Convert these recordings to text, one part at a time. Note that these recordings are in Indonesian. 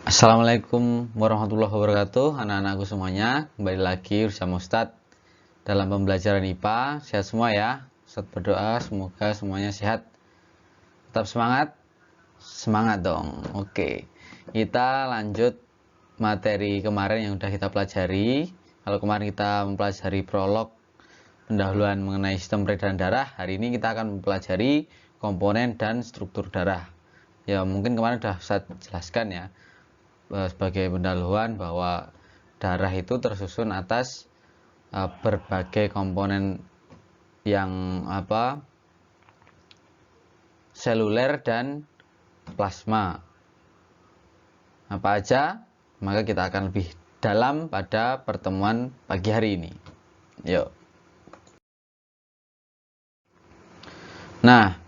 Assalamualaikum warahmatullahi wabarakatuh, anak-anakku semuanya. Kembali lagi bersama Ustadz dalam pembelajaran IPA. Sehat semua ya. Ustadz berdoa semoga semuanya sehat. Tetap semangat. Semangat dong. Oke, kita lanjut materi kemarin yang sudah kita pelajari. Kalau kemarin kita mempelajari prolog pendahuluan mengenai sistem peredaran darah, hari ini kita akan mempelajari komponen dan struktur darah. Ya, mungkin kemarin sudah Ustadz jelaskan ya, sebagai pendahuluan bahwa darah itu tersusun atas berbagai komponen yang seluler dan plasma. Apa aja? Maka kita akan lebih dalam pada pertemuan pagi hari ini. Yuk. Nah,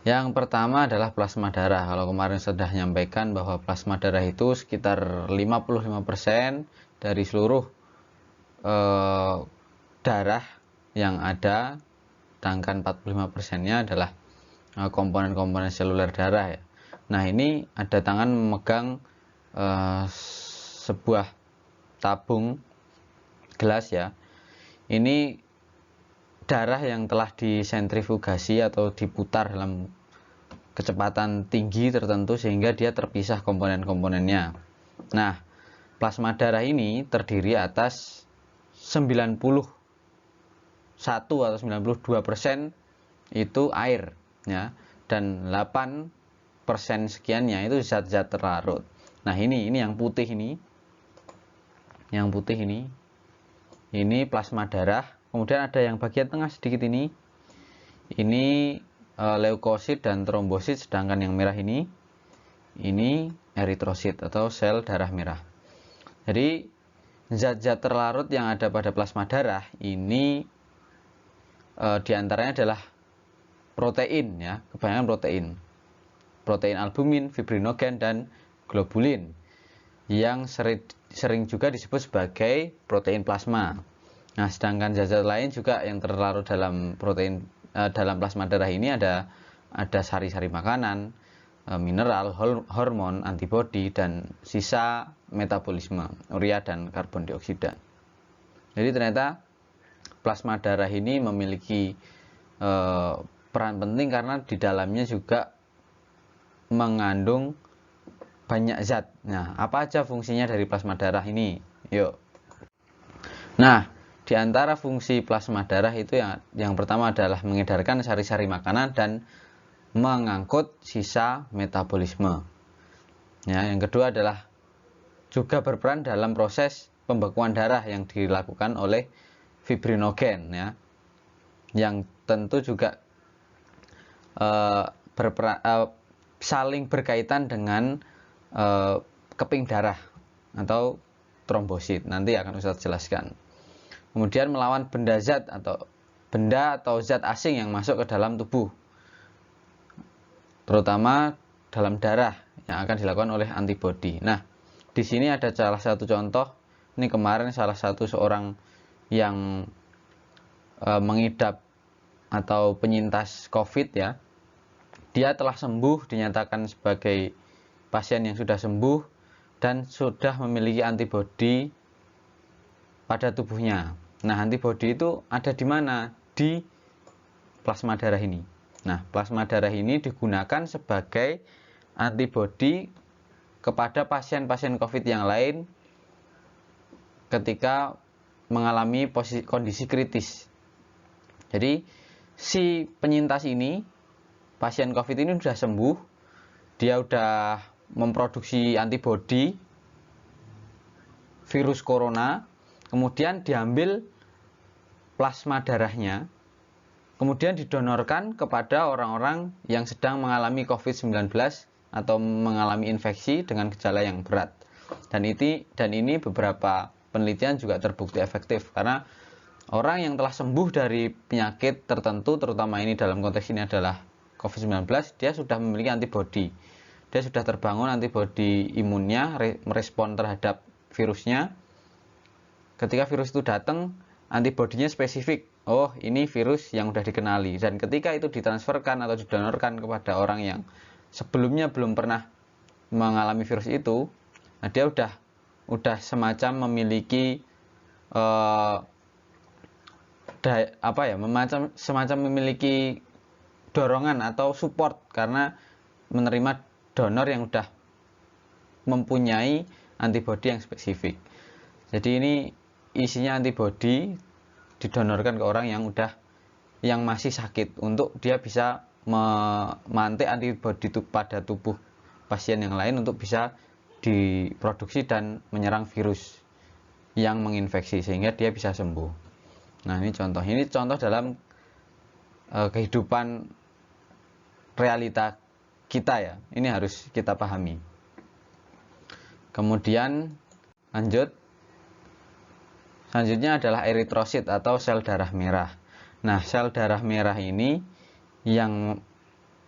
yang pertama adalah plasma darah. Kalau kemarin sudah menyampaikan bahwa plasma darah itu sekitar 55% dari seluruh darah yang ada, sedangkan 45%-nya adalah komponen-komponen seluler darah ya. Nah, ini ada tangan memegang sebuah tabung gelas ya. Ini darah yang telah disentrifugasi atau diputar dalam kecepatan tinggi tertentu sehingga dia terpisah komponen-komponennya. Nah, plasma darah ini terdiri atas 91 atau 92% itu air ya, dan 8% sekiannya itu zat-zat terlarut. Nah, ini yang putih ini. Yang putih ini plasma darah. Kemudian ada yang bagian tengah sedikit ini leukosit dan trombosit, sedangkan yang merah ini eritrosit atau sel darah merah. Jadi zat-zat terlarut yang ada pada plasma darah ini diantaranya adalah protein ya, kebanyakan protein albumin, fibrinogen, dan globulin yang sering juga disebut sebagai protein plasma. Nah, sedangkan zat-zat lain juga yang terlarut dalam dalam plasma darah ini ada sari-sari makanan, mineral, hormon, antibodi, dan sisa metabolisme, urea dan karbon dioksida. Jadi ternyata plasma darah ini memiliki peran penting karena di dalamnya juga mengandung banyak zat. Nah, apa aja fungsinya dari plasma darah ini? Yuk. Nah, di antara fungsi plasma darah itu yang pertama adalah mengedarkan sari-sari makanan dan mengangkut sisa metabolisme. Ya, yang kedua adalah juga berperan dalam proses pembekuan darah yang dilakukan oleh fibrinogen ya, yang tentu juga saling berkaitan dengan keping darah atau trombosit. Nanti akan Ustadz jelaskan. Kemudian melawan benda atau zat asing yang masuk ke dalam tubuh, terutama dalam darah, yang akan dilakukan oleh antibodi. Nah, di sini ada salah satu contoh. Ini kemarin salah satu seorang yang mengidap atau penyintas COVID ya. Dia telah sembuh, dinyatakan sebagai pasien yang sudah sembuh dan sudah memiliki antibodi pada tubuhnya. Nah, antibodi itu ada di mana? Di plasma darah ini. Nah, plasma darah ini digunakan sebagai antibodi kepada pasien-pasien COVID yang lain ketika mengalami kondisi kritis. Jadi, si penyintas ini, pasien COVID ini sudah sembuh, dia sudah memproduksi antibodi virus corona, kemudian diambil plasma darahnya, kemudian didonorkan kepada orang-orang yang sedang mengalami COVID-19 atau mengalami infeksi dengan gejala yang berat. Dan ini beberapa penelitian juga terbukti efektif karena orang yang telah sembuh dari penyakit tertentu, terutama ini dalam konteks ini adalah COVID-19, dia sudah memiliki antibodi. Dia sudah terbangun antibodi imunnya, merespon terhadap virusnya. Ketika virus itu datang, antibodinya spesifik. Oh, ini virus yang sudah dikenali. Dan ketika itu ditransferkan atau didonorkan kepada orang yang sebelumnya belum pernah mengalami virus itu, Nah, dia udah semacam memiliki semacam memiliki dorongan atau support karena menerima donor yang udah mempunyai antibodi yang spesifik. Jadi ini isinya antibodi didonorkan ke orang yang masih sakit untuk dia bisa memantik antibodi pada tubuh pasien yang lain untuk bisa diproduksi dan menyerang virus yang menginfeksi sehingga dia bisa sembuh. Nah, ini contoh dalam kehidupan realita kita ya. Ini harus kita pahami. Kemudian lanjut. Selanjutnya adalah eritrosit atau sel darah merah. Nah, sel darah merah ini yang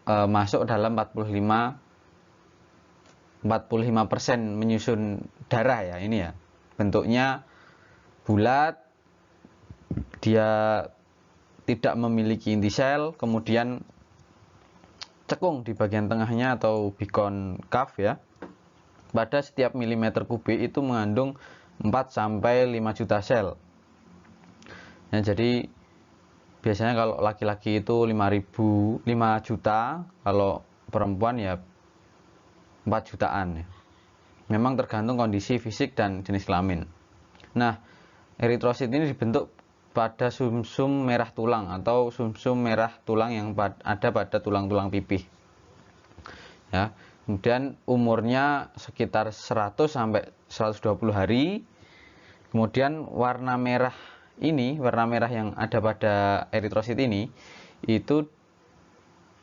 masuk dalam 45% menyusun darah ya, ini ya. Bentuknya bulat, dia tidak memiliki inti sel, kemudian cekung di bagian tengahnya atau bikonkaf ya. Pada setiap milimeter kubik itu mengandung 4-5 juta sel. Nah, jadi biasanya kalau laki-laki itu 5 juta, kalau perempuan ya 4 jutaan ya. Memang tergantung kondisi fisik dan jenis kelamin. Nah, eritrosit ini dibentuk pada sumsum merah tulang atau sumsum merah tulang yang ada pada tulang-tulang pipih. Ya. Kemudian umurnya sekitar 100 sampai 120 hari. Kemudian warna merah yang ada pada eritrosit ini itu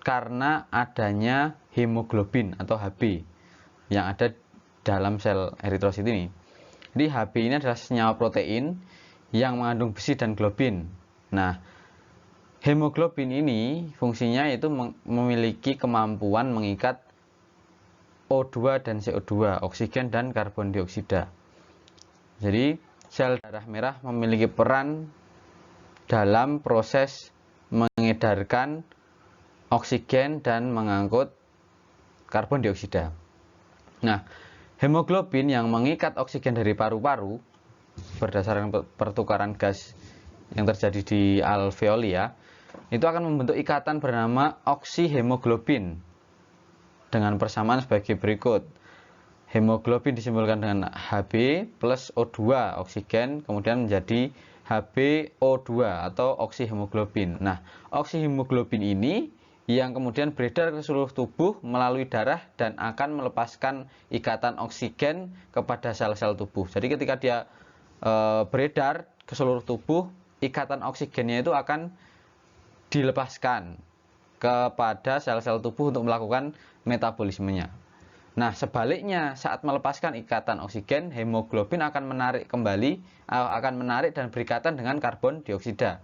karena adanya hemoglobin atau Hb yang ada dalam sel eritrosit ini. Jadi Hb ini adalah senyawa protein yang mengandung besi dan globin. Nah, hemoglobin ini fungsinya yaitu memiliki kemampuan mengikat O2 dan CO2, oksigen dan karbon dioksida. Jadi sel darah merah memiliki peran dalam proses mengedarkan oksigen dan mengangkut karbon dioksida. Nah, hemoglobin yang mengikat oksigen dari paru-paru berdasarkan pertukaran gas yang terjadi di alveoli ya, itu akan membentuk ikatan bernama oksihemoglobin dengan persamaan sebagai berikut. Hemoglobin disimbolkan dengan Hb plus O2 oksigen, kemudian menjadi HbO2 atau oksihemoglobin. Nah, oksihemoglobin ini yang kemudian beredar ke seluruh tubuh melalui darah dan akan melepaskan ikatan oksigen kepada sel-sel tubuh. Jadi ketika dia beredar ke seluruh tubuh, ikatan oksigennya itu akan dilepaskan kepada sel-sel tubuh untuk melakukan metabolismenya. Nah, sebaliknya saat melepaskan ikatan oksigen, hemoglobin akan menarik dan berikatan dengan karbon dioksida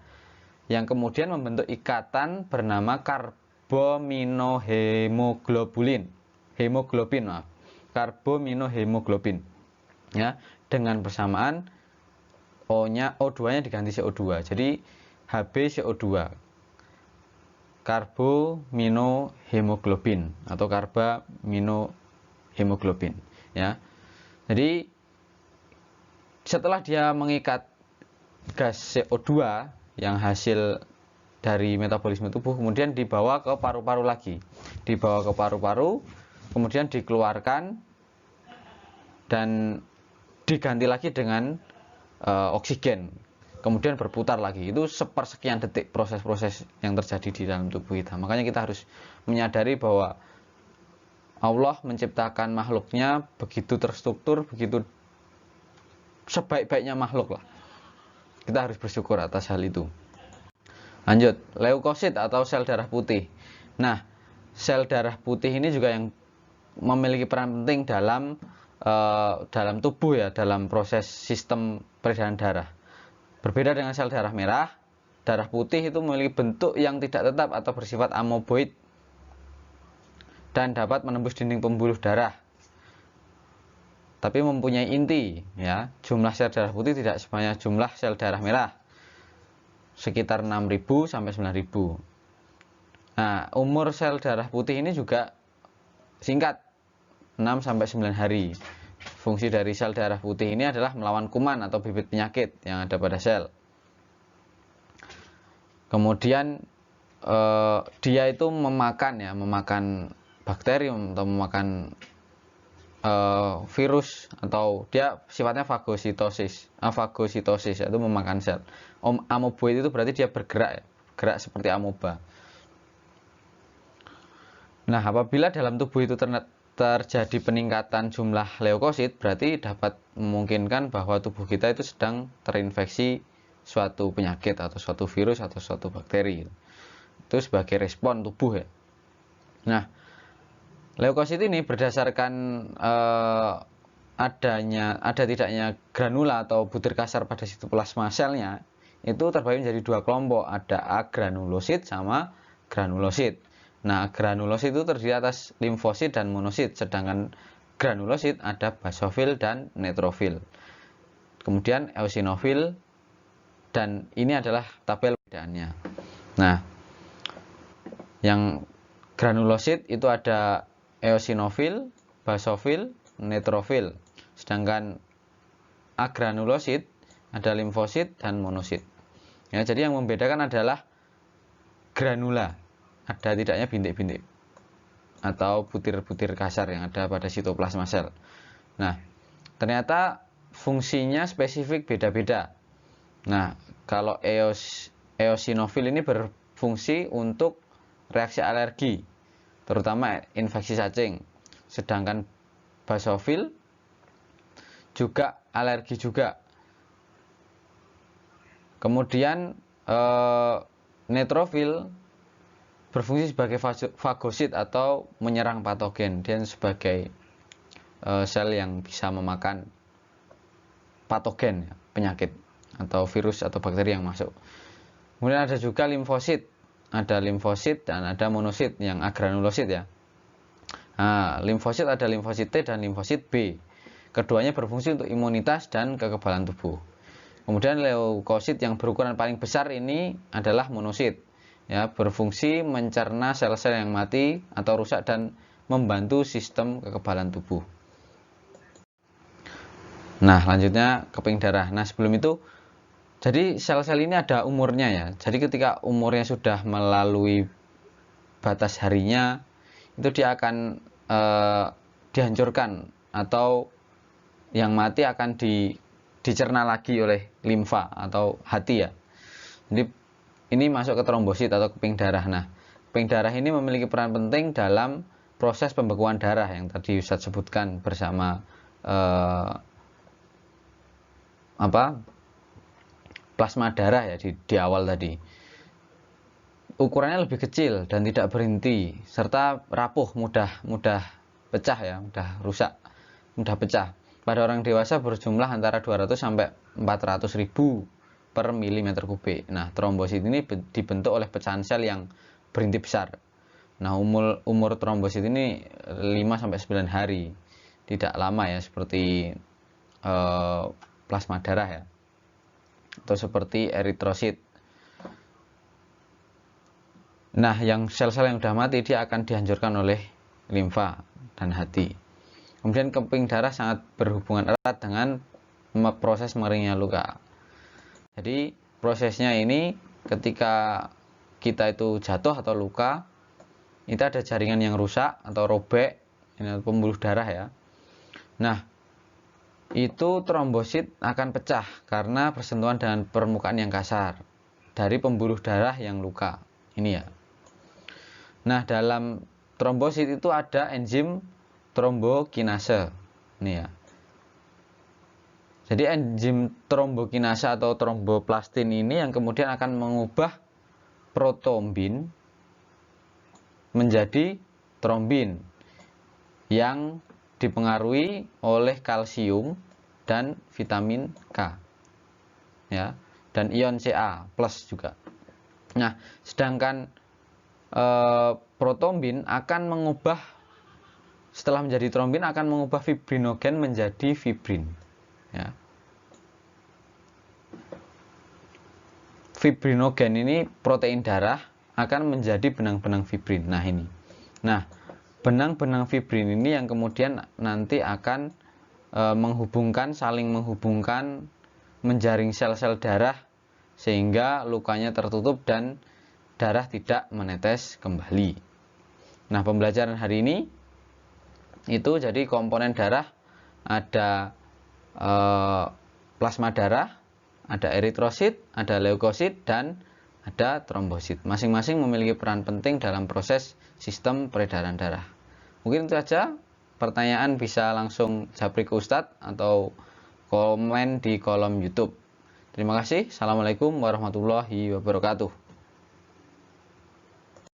yang kemudian membentuk ikatan bernama karbominohemoglobin. Karbominohemoglobin. Ya, dengan persamaan O2-nya diganti CO2. Jadi HbCO2. Karbominohemoglobin atau karbaminohemoglobin ya. Jadi setelah dia mengikat gas CO2 yang hasil dari metabolisme tubuh, kemudian dibawa ke paru-paru lagi. Dibawa ke paru-paru, kemudian dikeluarkan dan diganti lagi dengan oksigen. Kemudian berputar lagi. Itu sepersekian detik proses-proses yang terjadi di dalam tubuh kita. Makanya kita harus menyadari bahwa Allah menciptakan makhluknya begitu terstruktur, begitu sebaik-baiknya makhluk lah. Kita harus bersyukur atas hal itu. Lanjut, leukosit atau sel darah putih. Nah, sel darah putih ini juga yang memiliki peran penting dalam tubuh ya, dalam proses sistem peredaran darah. Berbeda dengan sel darah merah, darah putih itu memiliki bentuk yang tidak tetap atau bersifat amoeboid dan dapat menembus dinding pembuluh darah. Tapi mempunyai inti, ya. Jumlah sel darah putih tidak sebanyak jumlah sel darah merah. Sekitar 6.000 sampai 9.000. Nah, umur sel darah putih ini juga singkat, 6 sampai 9 hari. fungsi dari sel darah putih ini adalah melawan kuman atau bibit penyakit yang ada pada sel. Kemudian dia itu memakan bakteri atau memakan virus, atau dia sifatnya fagositosis itu memakan sel. Amoeboid itu berarti dia bergerak seperti amoeba. Nah, apabila dalam tubuh itu terjadi peningkatan jumlah leukosit, berarti dapat memungkinkan bahwa tubuh kita itu sedang terinfeksi suatu penyakit atau suatu virus atau suatu bakteri. Itu sebagai respon tubuh ya. Nah, leukosit ini berdasarkan ada tidaknya granula atau butir kasar pada sitoplasma selnya, itu terbagi menjadi dua kelompok, ada agranulosit sama granulosit. Nah, granulosit itu terdiri atas limfosit dan monosit, sedangkan granulosit ada basofil dan neutrofil. Kemudian eosinofil, dan ini adalah tabel perbedaannya. Nah, yang granulosit itu ada eosinofil, basofil, neutrofil. Sedangkan agranulosit ada limfosit dan monosit. Ya, jadi yang membedakan adalah granula, ada tidaknya bintik-bintik atau butir-butir kasar yang ada pada sitoplasma sel. Nah, ternyata fungsinya spesifik beda-beda. Nah, kalau eosinofil ini berfungsi untuk reaksi alergi, terutama infeksi cacing. Sedangkan basofil juga alergi juga. Kemudian neutrofil berfungsi sebagai fagosit atau menyerang patogen. Dia sebagai sel yang bisa memakan patogen, penyakit atau virus atau bakteri yang masuk. Kemudian ada juga limfosit. Ada limfosit dan ada monosit yang agranulosit ya. Nah, limfosit ada limfosit T dan limfosit B. Keduanya berfungsi untuk imunitas dan kekebalan tubuh. Kemudian leukosit yang berukuran paling besar ini adalah monosit. Ya, berfungsi mencerna sel-sel yang mati atau rusak dan membantu sistem kekebalan tubuh. Nah, lanjutnya keping darah. Nah, sebelum itu, jadi sel-sel ini ada umurnya ya. Jadi ketika umurnya sudah melalui batas harinya, itu dia akan dihancurkan, atau yang mati akan dicerna lagi oleh limfa atau hati ya. Jadi ini masuk ke trombosit atau keping darah. Nah, keping darah ini memiliki peran penting dalam proses pembekuan darah yang tadi Ustadz sebutkan bersama plasma darah ya di awal tadi. Ukurannya lebih kecil dan tidak berhenti, serta rapuh, mudah pecah ya, mudah rusak, mudah pecah. Pada orang dewasa berjumlah antara 200 sampai 400 ribu per milimeter kubik. Nah, trombosit ini dibentuk oleh pecahan sel yang berinti besar. Nah, umur trombosit ini 5 sampai 9 hari. Tidak lama ya, seperti plasma darah ya. Atau seperti eritrosit. Nah, yang sel-sel yang sudah mati dia akan dihancurkan oleh limfa dan hati. Kemudian keping darah sangat berhubungan erat dengan proses mengeringnya luka. Jadi prosesnya ini ketika kita itu jatuh atau luka, itu ada jaringan yang rusak atau robek, ini pembuluh darah ya. Nah, itu trombosit akan pecah karena bersentuhan dengan permukaan yang kasar dari pembuluh darah yang luka. Ini ya. Nah, dalam trombosit itu ada enzim trombokinase. Ini ya. Jadi enzim trombokinase atau tromboplastin ini yang kemudian akan mengubah protombin menjadi trombin yang dipengaruhi oleh kalsium dan vitamin K. Ya, dan ion Ca+ juga. Nah, sedangkan protombin akan mengubah, setelah menjadi trombin akan mengubah fibrinogen menjadi fibrin. Ya. Fibrinogen ini protein darah akan menjadi benang-benang fibrin. Nah, ini. Nah, benang-benang fibrin ini yang kemudian nanti akan saling menghubungkan, menjaring sel-sel darah sehingga lukanya tertutup dan darah tidak menetes kembali. Nah, pembelajaran hari ini itu jadi komponen darah ada plasma darah, ada eritrosit, ada leukosit, dan ada trombosit. Masing-masing memiliki peran penting dalam proses sistem peredaran darah. Mungkin itu saja. Pertanyaan bisa langsung japri ke Ustadz atau komen di kolom YouTube. Terima kasih. Assalamualaikum warahmatullahi wabarakatuh.